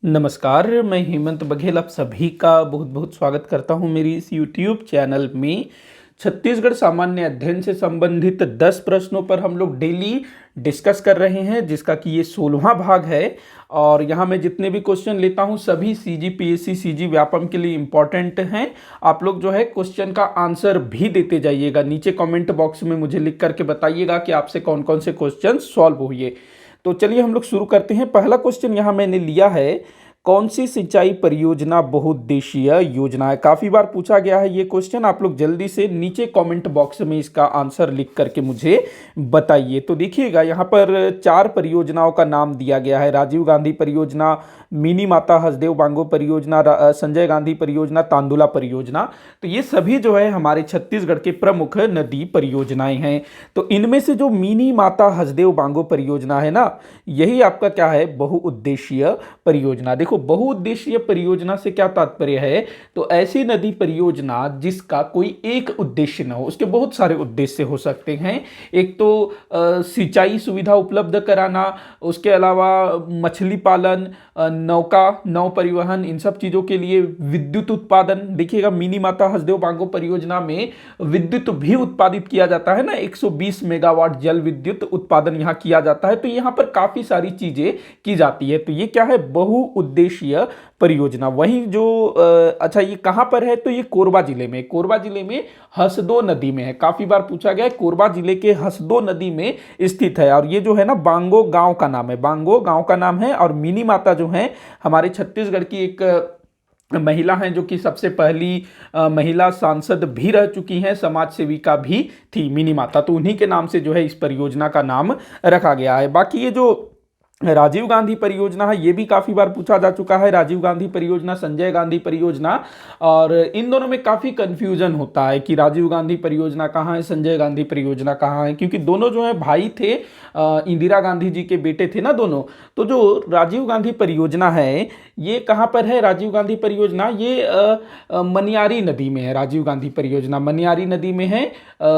नमस्कार, मैं हेमंत बघेल आप सभी का बहुत बहुत स्वागत करता हूं मेरी इस यूट्यूब चैनल में। छत्तीसगढ़ सामान्य अध्ययन से संबंधित 10 प्रश्नों पर हम लोग डेली डिस्कस कर रहे हैं, जिसका कि ये 16वां भाग है। और यहाँ मैं जितने भी क्वेश्चन लेता हूँ सभी सीजी पीएससी सीजी व्यापम के लिए इंपॉर्टेंट हैं। आप लोग जो है क्वेश्चन का आंसर भी देते जाइएगा, नीचे कमेंट बॉक्स में मुझे लिख करके बताइएगा कि आपसे कौन कौन से क्वेश्चन सॉल्व हुए। तो चलिए हम लोग शुरू करते हैं। पहला क्वेश्चन यहाँ मैंने लिया है, कौन सी सिंचाई परियोजना बहुउद्देशीय योजना है। काफी बार पूछा गया है ये क्वेश्चन। आप लोग जल्दी से नीचे कमेंट बॉक्स में इसका आंसर लिख करके मुझे बताइए। तो देखिएगा यहाँ पर 4 परियोजनाओं का नाम दिया गया है। राजीव गांधी परियोजना, मिनी माता हसदेव बांगो परियोजना, संजय गांधी परियोजना, तांदुला परियोजना। तो ये सभी जो है हमारे छत्तीसगढ़ के प्रमुख नदी परियोजनाएं हैं। तो इनमें से जो मिनी माता हसदेव बांगो परियोजना है ना, यही आपका क्या है, बहुउद्देशीय परियोजना। देखो बहुउद्देशीय परियोजना से क्या तात्पर्य है, तो ऐसी नदी परियोजना जिसका कोई एक उद्देश्य न हो, उसके बहुत सारे उद्देश्य हो सकते हैं। एक तो सिंचाई सुविधा उपलब्ध कराना, उसके अलावा मछली पालन, नौ परिवहन, इन सब चीजों के लिए विद्युत उत्पादन। देखिएगा मिनी माता हसदेव बांगो परियोजना में विद्युत भी उत्पादित किया जाता है ना, 120 मेगावाट जल विद्युत उत्पादन यहाँ किया जाता है। तो यहाँ पर काफी सारी चीजें की जाती है। तो ये क्या है, बहुउद्देशीय परियोजना। वहीं जो अच्छा ये कहां पर है, तो ये कोरबा जिले में, कोरबा जिले में हसदो नदी में है। काफी बार पूछा गया है, कोरबा जिले के हसदो नदी में स्थित है। और ये जो है ना बांगो गांव का नाम है, बांगो गांव का नाम है। और मिनी माता जो है हमारे छत्तीसगढ़ की एक महिला हैं, जो कि सबसे पहली महिला सांसद भी रह चुकी हैं, समाज सेविका भी थी मिनी माता। तो उन्हीं के नाम से जो है इस परियोजना का नाम रखा गया है। बाकी ये जो राजीव गांधी परियोजना है, ये भी काफी बार पूछा जा चुका है। राजीव गांधी परियोजना, संजय गांधी परियोजना, और इन दोनों में काफी कंफ्यूजन होता है कि राजीव गांधी परियोजना कहाँ है, संजय गांधी परियोजना कहाँ है, क्योंकि दोनों जो है भाई थे, इंदिरा गांधी जी के बेटे थे ना दोनों। तो जो राजीव गांधी परियोजना है ये कहाँ पर है, राजीव गांधी परियोजना ये मनियारी नदी में है। राजीव गांधी परियोजना मनियारी नदी में है,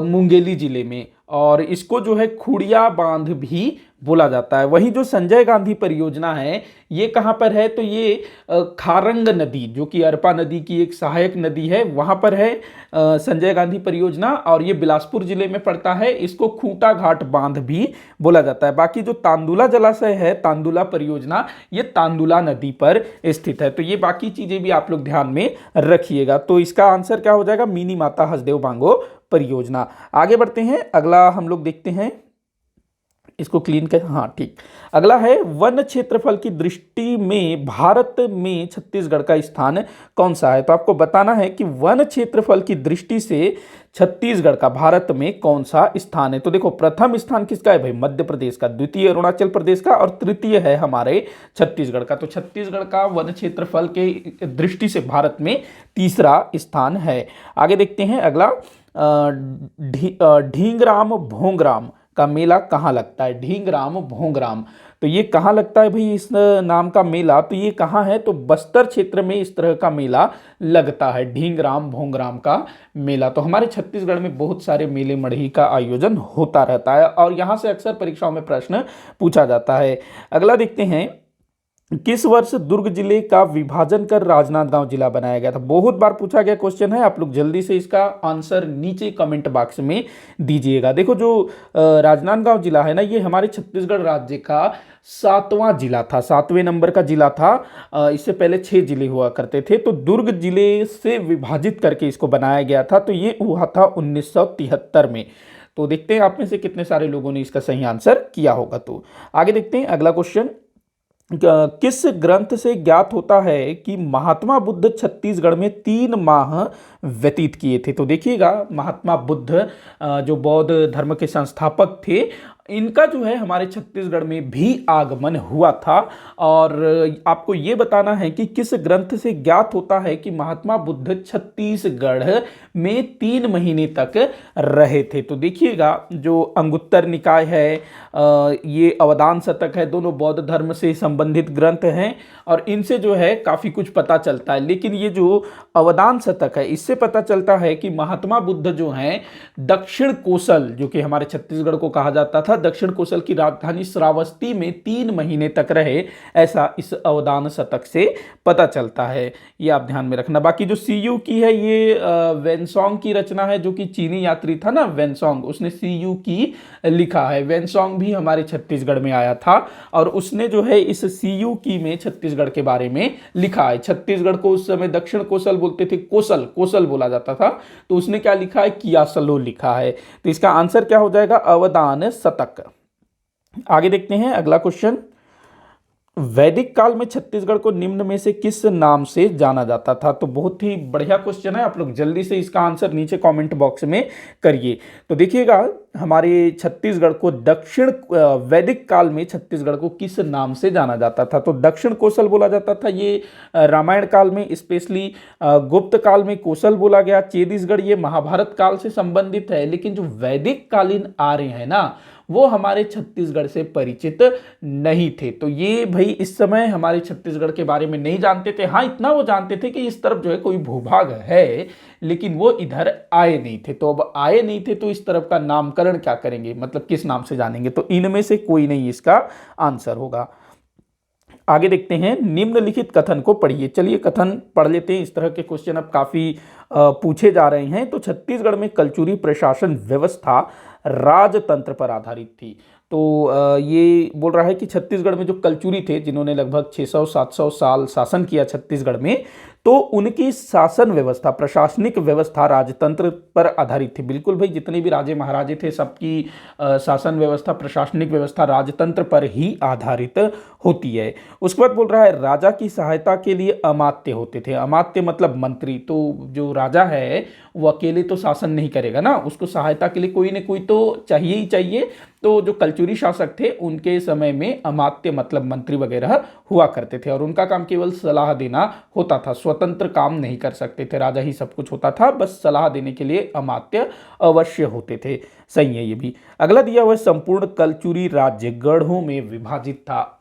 मुंगेली जिले में। और इसको जो है खुड़िया बांध भी बोला जाता है। वहीं जो संजय गांधी परियोजना है ये कहाँ पर है, तो ये खारंग नदी, जो कि अरपा नदी की एक सहायक नदी है, वहां पर है संजय गांधी परियोजना। और ये बिलासपुर जिले में पड़ता है। इसको खूंटा घाट बांध भी बोला जाता है। बाकी जो तांदुला जलाशय है, तांदुला परियोजना, ये तांदुला नदी पर स्थित है। तो ये बाकी चीजें भी आप लोग ध्यान में रखिएगा। तो इसका आंसर क्या हो जाएगा, मिनी माता हसदेव बांगो परियोजना। आगे बढ़ते हैं, अगला हम लोग देखते हैं, इसको क्लीन कर, हाँ ठीक। अगला है, वन क्षेत्रफल की दृष्टि में भारत में छत्तीसगढ़ का स्थान कौन सा है। तो आपको बताना है कि वन क्षेत्रफल की दृष्टि से छत्तीसगढ़ का भारत में कौन सा स्थान है। तो देखो प्रथम स्थान किसका है भाई, मध्य प्रदेश का, द्वितीय अरुणाचल प्रदेश का, और तृतीय है हमारे छत्तीसगढ़ का। तो छत्तीसगढ़ का वन क्षेत्रफल के दृष्टि से भारत में तीसरा स्थान है। आगे देखते हैं अगला, ढींगराम भोंगराम का मेला कहाँ लगता है। ढींगराम भोंगराम, तो ये कहाँ लगता है भाई इस नाम का मेला, तो ये कहाँ है, तो बस्तर क्षेत्र में इस तरह का मेला लगता है, ढींगराम भोंगराम का मेला। तो हमारे छत्तीसगढ़ में बहुत सारे मेले मड़ही का आयोजन होता रहता है, और यहाँ से अक्सर परीक्षाओं में प्रश्न पूछा जाता है। अगला देखते हैं, किस वर्ष दुर्ग जिले का विभाजन कर राजनांदगांव जिला बनाया गया था। बहुत बार पूछा गया क्वेश्चन है, आप लोग जल्दी से इसका आंसर नीचे कमेंट बॉक्स में दीजिएगा। देखो जो राजनांदगांव जिला है ना, ये हमारे छत्तीसगढ़ राज्य का 7वां जिला था, 7वें नंबर का जिला था। इससे पहले 6 जिले हुआ करते थे। तो दुर्ग जिले से विभाजित करके इसको बनाया गया था। तो ये हुआ था 1973 में। तो देखते हैं आप में से कितने सारे लोगों ने इसका सही आंसर किया होगा। तो आगे देखते हैं अगला क्वेश्चन, किस ग्रंथ से ज्ञात होता है कि महात्मा बुद्ध छत्तीसगढ़ में 3 माह व्यतीत किए थे। तो देखिएगा महात्मा बुद्ध जो बौद्ध धर्म के संस्थापक थे, इनका जो है हमारे छत्तीसगढ़ में भी आगमन हुआ था। और आपको ये बताना है कि किस ग्रंथ से ज्ञात होता है कि महात्मा बुद्ध छत्तीसगढ़ में 3 महीने तक रहे थे। तो देखिएगा जो अंगुत्तर निकाय है, ये अवदान शतक है, दोनों बौद्ध धर्म से संबंधित ग्रंथ हैं, और इनसे जो है काफी कुछ पता चलता है। लेकिन ये जो अवदान शतक है, इससे पता चलता है कि महात्मा बुद्ध जो हैं दक्षिण कोसल, जो कि हमारे छत्तीसगढ़ को कहा जाता था तथा दक्षिण कोसल की राजधानी श्रावस्ती में 3 महीने तक रहे, ऐसा इस अवदान शतक से पता चलता है। ये आप ध्यान में रखना। बाकी जो सीयू की है ये वेनसोंग की रचना है, जो कि चीनी यात्री था ना वेनसोंग, उसने सीयू की लिखा है। वेनसोंग भी हमारे छत्तीसगढ़ में आया था और उसने जो है इस सीयू की में छत्तीसगढ़ के बारे में लिखा है। छत्तीसगढ़ को उस समय दक्षिण कोसल बोलते थे, कोसल कोसल बोला जाता था, तो उसने क्या लिखा है, कियासलो लिखा है। तो इसका आंसर क्या हो जाएगा, अवदान शतक। आगे देखते हैं अगला क्वेश्चन। वैदिक काल में छत्तीसगढ़ को निम्न में से किस नाम से जाना जाता था? तो बहुत ही बढ़िया क्वेश्चन है, आप लोग जल्दी से इसका आंसर नीचे कमेंट बॉक्स में करिए। तो देखिएगा, हमारे छत्तीसगढ़ को वैदिक काल में छत्तीसगढ़ को किस नाम से जाना जाता था? तो दक्षिण कोसल बोला जाता था, ये रामायण काल में, स्पेशली गुप्त काल में कोसल बोला गया। छत्तीसगढ़ ये महाभारत काल से संबंधित है, लेकिन जो वैदिक कालीन आर्य है ना, वो हमारे छत्तीसगढ़ से परिचित नहीं थे। तो ये भाई इस समय हमारे छत्तीसगढ़ के बारे में नहीं जानते थे। हाँ, इतना वो जानते थे कि इस तरफ जो है कोई भूभाग है, लेकिन वो इधर आए नहीं थे। तो अब आए नहीं थे तो इस तरफ का नामकरण क्या करेंगे, मतलब किस नाम से जानेंगे? तो इनमें से कोई नहीं इसका आंसर होगा। आगे देखते हैं, निम्नलिखित कथन को पढ़िए। चलिए कथन पढ़ लेते हैं। इस तरह के क्वेश्चन अब काफी पूछे जा रहे हैं। तो छत्तीसगढ़ में कलचुरी प्रशासन व्यवस्था राजतंत्र पर आधारित थी। तो ये बोल रहा है कि छत्तीसगढ़ में जो कलचुरी थे, जिन्होंने लगभग 600-700 साल शासन किया छत्तीसगढ़ में, तो उनकी शासन व्यवस्था, प्रशासनिक व्यवस्था राजतंत्र पर आधारित थी। बिल्कुल भाई, जितने भी राजे महाराजे थे सबकी शासन व्यवस्था, प्रशासनिक व्यवस्था राजतंत्र पर ही आधारित होती है। उसके बाद बोल रहा है, राजा की सहायता के लिए अमात्य होते थे। अमात्य मतलब मंत्री। तो जो राजा है वो अकेले तो शासन नहीं करेगा ना, उसको सहायता के लिए कोई ना कोई तो चाहिए ही चाहिए। तो जो कलचुरी शासक थे उनके समय में अमात्य मतलब मंत्री वगैरह हुआ करते थे, और उनका काम केवल सलाह देना होता था, स्वतंत्र काम नहीं कर सकते थे। राजा ही सब कुछ होता था, बस सलाह देने के लिए अमात्य अवश्य होते थे। सही है ये भी। अगला दिया हुआ, संपूर्ण कलचुरी राज्य गढ़ों में विभाजित था।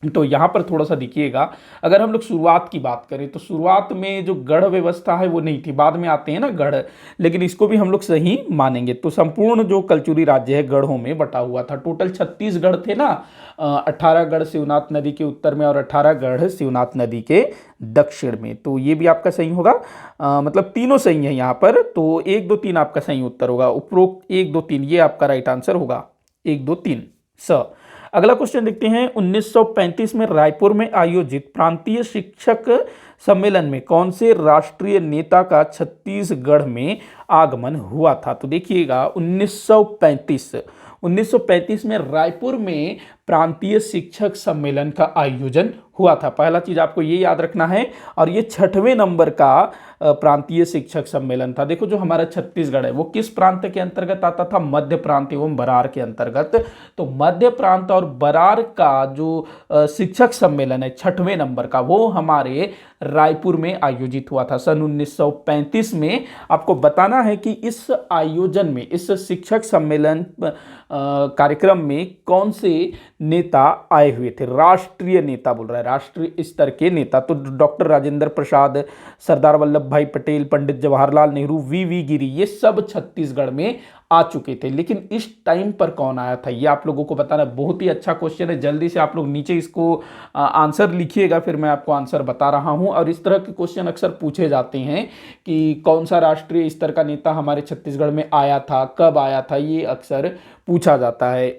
तो यहां पर थोड़ा सा देखिएगा, अगर हम लोग शुरुआत की बात करें तो शुरुआत में जो गढ़ व्यवस्था है वो नहीं थी, बाद में आते हैं ना गढ़, लेकिन इसको भी हम लोग सही मानेंगे। तो संपूर्ण जो कलचुरी राज्य है गढ़ों में बटा हुआ था। टोटल 36 गढ़ थे ना, 18 गढ़ शिवनाथ नदी के उत्तर में और 18 गढ़ शिवनाथ नदी के दक्षिण में। तो ये भी आपका सही होगा, मतलब तीनों सही है यहाँ पर। तो 1 2 3 आपका सही उत्तर होगा। उपरोक्त 1 2 3 ये आपका राइट आंसर होगा, 1 2 3 स। अगला क्वेश्चन देखते हैं, 1935 में रायपुर में आयोजित प्रांतीय शिक्षक सम्मेलन में कौन से राष्ट्रीय नेता का छत्तीसगढ़ में आगमन हुआ था? तो देखिएगा, 1935 में रायपुर में प्रांतीय शिक्षक सम्मेलन का आयोजन हुआ था। पहला चीज आपको ये याद रखना है। और ये 6वें नंबर का प्रांतीय शिक्षक सम्मेलन था। देखो, जो हमारा छत्तीसगढ़ है वो किस प्रांत के अंतर्गत आता था? मध्य प्रांत एवं बरार के अंतर्गत। तो मध्य प्रांत और बरार का जो शिक्षक सम्मेलन है 6वें नंबर का, वो हमारे रायपुर में आयोजित हुआ था सन 1935 में। आपको बताना है कि इस आयोजन में, इस शिक्षक सम्मेलन कार्यक्रम में कौन से नेता आए हुए थे? राष्ट्रीय नेता बोल रहा है, राष्ट्रीय स्तर के नेता। तो डॉक्टर राजेंद्र प्रसाद, सरदार वल्लभ भाई पटेल, पंडित जवाहरलाल नेहरू, वी गिरी, ये सब छत्तीसगढ़ में आ चुके थे। लेकिन इस टाइम पर कौन आया था, ये आप लोगों को बताना। बहुत ही अच्छा क्वेश्चन है, जल्दी से आप लोग नीचे इसको आंसर लिखिएगा, फिर मैं आपको आंसर बता रहा हूं। और इस तरह के क्वेश्चन अक्सर पूछे जाते हैं कि कौन सा राष्ट्रीय स्तर का नेता हमारे छत्तीसगढ़ में आया था, कब आया था, ये अक्सर पूछा जाता है।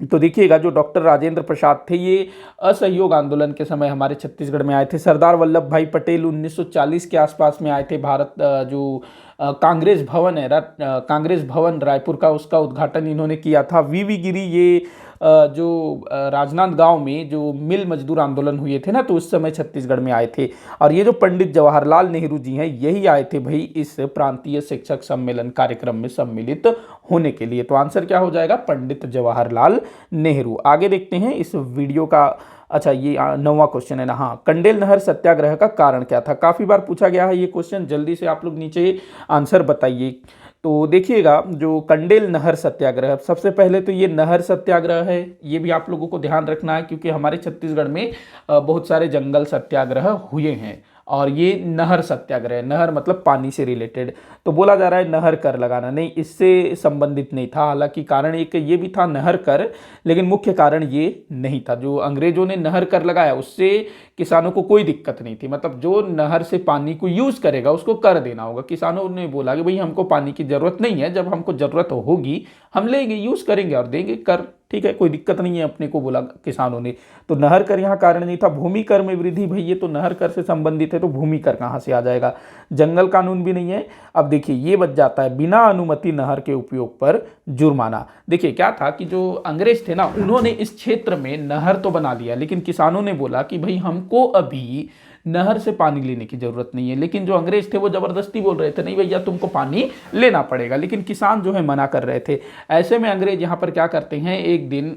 तो देखिएगा, जो डॉक्टर राजेंद्र प्रसाद थे ये असहयोग आंदोलन के समय हमारे छत्तीसगढ़ में आए थे। सरदार वल्लभ भाई पटेल 1940 के आसपास में आए थे। भारत जो कांग्रेस भवन है, कांग्रेस भवन रायपुर का, उसका उद्घाटन इन्होंने किया था। वी गिरी ये जो राजनांदगांव में जो मिल मजदूर आंदोलन हुए थे ना, तो उस समय छत्तीसगढ़ में आए थे। और ये जो पंडित जवाहरलाल नेहरू जी हैं, यही आए थे भाई इस प्रांतीय शिक्षक सम्मेलन कार्यक्रम में सम्मिलित होने के लिए। तो आंसर क्या हो जाएगा? पंडित जवाहरलाल नेहरू। आगे देखते हैं इस वीडियो का। अच्छा, ये 9वां क्वेश्चन है ना। हाँ, कंडेल नहर सत्याग्रह का कारण क्या था? काफी बार पूछा गया है ये क्वेश्चन, जल्दी से आप लोग नीचे आंसर बताइए। तो देखिएगा, जो कंडेल नहर सत्याग्रह, सबसे पहले तो ये नहर सत्याग्रह है, ये भी आप लोगों को ध्यान रखना है, क्योंकि हमारे छत्तीसगढ़ में बहुत सारे जंगल सत्याग्रह हुए हैं। और ये नहर सत्याग्रह, नहर मतलब पानी से रिलेटेड, तो बोला जा रहा है नहर कर लगाना, नहीं इससे संबंधित नहीं था। हालांकि कारण एक ये भी था नहर कर, लेकिन मुख्य कारण ये नहीं था। जो अंग्रेजों ने नहर कर लगाया उससे किसानों को कोई दिक्कत नहीं थी, मतलब जो नहर से पानी को यूज करेगा उसको कर देना होगा। किसानों ने बोला कि भाई हमको पानी की जरूरत नहीं है, जब हमको जरूरत होगी हम लेंगे, यूज करेंगे और देंगे कर, ठीक है कोई दिक्कत नहीं है अपने को, बोला किसानों ने। तो नहर कर यहाँ कारण नहीं था। भूमि कर में वृद्धि, भाई ये तो नहर कर से संबंधित है तो भूमि कर कहाँ से आ जाएगा। जंगल कानून भी नहीं है। अब देखिए ये बच जाता है बिना अनुमति नहर के उपयोग पर जुर्माना। देखिए क्या था कि जो अंग्रेज थे ना, उन्होंने इस क्षेत्र में नहर तो बना लिया, लेकिन किसानों ने बोला कि भाई हमको अभी नहर से पानी लेने की जरूरत नहीं है। लेकिन जो अंग्रेज थे वो जबरदस्ती बोल रहे थे नहीं भैया तुमको पानी लेना पड़ेगा, लेकिन किसान जो है मना कर रहे थे। ऐसे में अंग्रेज यहाँ पर क्या करते हैं, एक दिन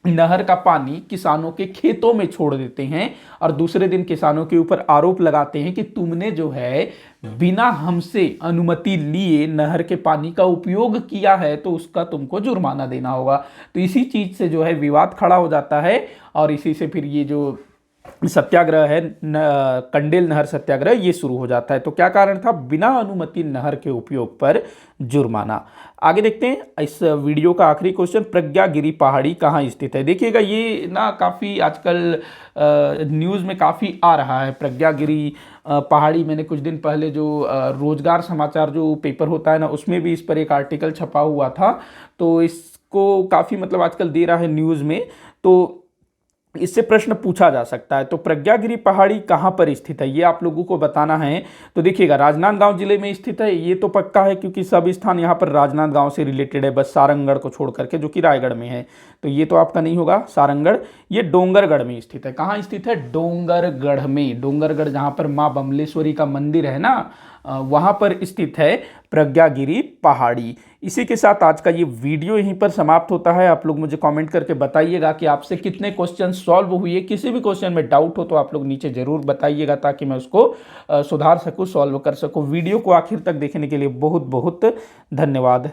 नहर का पानी किसानों के खेतों में छोड़ देते हैं और दूसरे दिन किसानों के ऊपर आरोप लगाते हैं कि तुमने जो है बिना हमसे अनुमति लिए नहर के पानी का उपयोग किया है, तो उसका तुमको जुर्माना देना होगा। तो इसी चीज से जो है विवाद खड़ा हो जाता है और इसी से फिर ये जो सत्याग्रह है कंडेल नहर सत्याग्रह ये शुरू हो जाता है। तो क्या कारण था, बिना अनुमति नहर के उपयोग पर जुर्माना। आगे देखते हैं इस वीडियो का आखिरी क्वेश्चन, प्रज्ञागिरी पहाड़ी कहाँ स्थित है। देखिएगा ये ना काफ़ी आजकल न्यूज़ में काफ़ी आ रहा है प्रज्ञागिरी पहाड़ी। मैंने कुछ दिन पहले जो रोजगार समाचार जो पेपर होता है ना, उसमें भी इस पर एक आर्टिकल छपा हुआ था, तो इसको काफ़ी मतलब आजकल दे रहा है न्यूज़ में, तो इससे प्रश्न पूछा जा सकता है। तो प्रज्ञागिरी पहाड़ी कहाँ पर स्थित है ये आप लोगों को बताना है। तो देखिएगा राजनांदगांव जिले में स्थित है, ये तो पक्का है क्योंकि सब स्थान यहाँ पर राजनांदगांव से रिलेटेड है, बस सारंगगढ़ को छोड़ करके जो कि रायगढ़ में है। तो ये तो आपका नहीं होगा सारंगगढ़, ये डोंगरगढ़ में स्थित है। कहाँ स्थित है, डोंगरगढ़ में। डोंगरगढ़ जहाँ पर माँ बमलेश्वरी का मंदिर है ना, वहाँ पर स्थित है प्रज्ञागिरी पहाड़ी। इसी के साथ आज का ये वीडियो यहीं पर समाप्त होता है। आप लोग मुझे कमेंट करके बताइएगा कि आपसे कितने क्वेश्चन सॉल्व हुए। किसी भी क्वेश्चन में डाउट हो तो आप लोग नीचे जरूर बताइएगा ताकि मैं उसको सुधार सकूं, सॉल्व कर सकूं। वीडियो को आखिर तक देखने के लिए बहुत बहुत धन्यवाद।